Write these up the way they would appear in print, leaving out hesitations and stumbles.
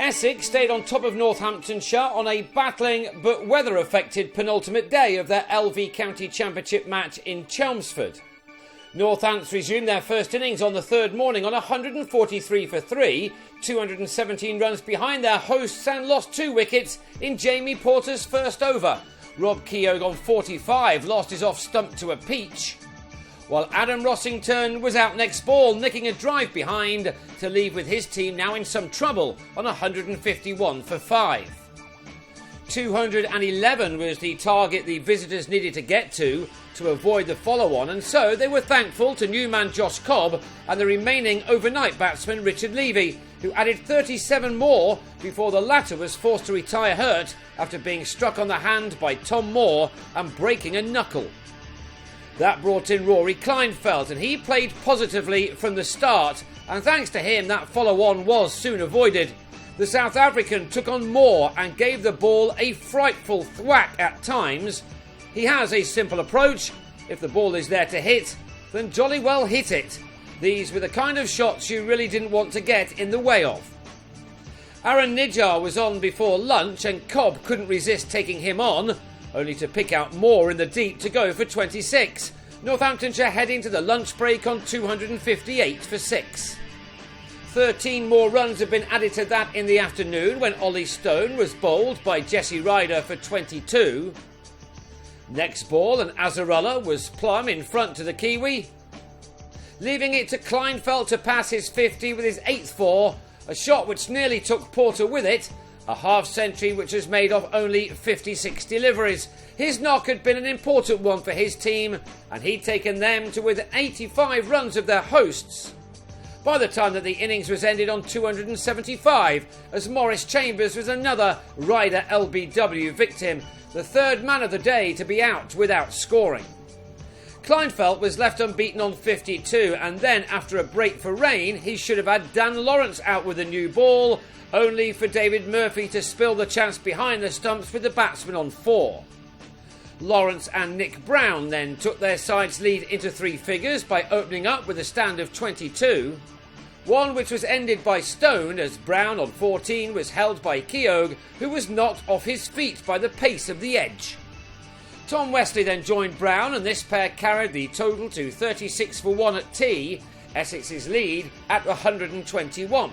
Essex stayed on top of Northamptonshire on a battling but weather-affected penultimate day of their LV County Championship match in Chelmsford. Northants resumed their first innings on the third morning on 143 for 3, 217 runs behind their hosts, and lost 2 wickets in Jamie Porter's first over. Rob Keogh on 45 lost his off-stump to a peach, while Adam Rossington was out next ball, nicking a drive behind to leave with his team now in some trouble on 151 for 5. 211 was the target the visitors needed to get to avoid the follow-on, and so they were thankful to new man Josh Cobb and the remaining overnight batsman Richard Levy, who added 37 more before the latter was forced to retire hurt after being struck on the hand by Tom Moore and breaking a knuckle. That brought in Rory Kleinfeldt, and he played positively from the start, and thanks to him that follow-on was soon avoided. The South African took on Moore and gave the ball a frightful thwack at times. He has a simple approach: if the ball is there to hit, then jolly well hit it. These were the kind of shots you really didn't want to get in the way of. Aaron Nijjar was on before lunch and Cobb couldn't resist taking him on, only to pick out Moore in the deep to go for 26. Northamptonshire heading to the lunch break on 258 for 6. 13 more runs have been added to that in the afternoon when Ollie Stone was bowled by Jesse Ryder for 22. Next ball, and Azarullah was plumb in front to the Kiwi, leaving it to Kleinfeldt to pass his 50 with his 8th 4, a shot which nearly took Porter with it, a half-century which was made of only 56 deliveries. His knock had been an important one for his team, and he'd taken them to within 85 runs of their hosts by the time that the innings was ended on 275, as Maurice Chambers was another Ryder LBW victim, the third man of the day to be out without scoring. Kleinfeldt was left unbeaten on 52, and then after a break for rain he should have had Dan Lawrence out with a new ball, only for David Murphy to spill the chance behind the stumps with the batsman on 4. Lawrence and Nick Brown then took their side's lead into 3 figures by opening up with a stand of 22, one which was ended by Stone as Brown on 14 was held by Keogh, who was knocked off his feet by the pace of the edge. Tom Westley then joined Brown, and this pair carried the total to 36 for 1 at tea, Essex's lead at 121.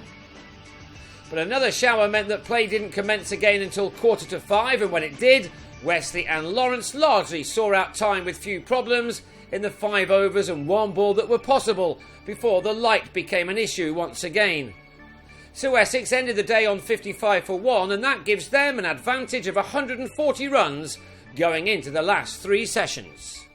But another shower meant that play didn't commence again until 4:45, and when it did, Westley and Lawrence largely saw out time with few problems in the 5 overs and 1 ball that were possible before the light became an issue once again. So Essex ended the day on 55 for 1, and that gives them an advantage of 140 runs going into the last 3 sessions.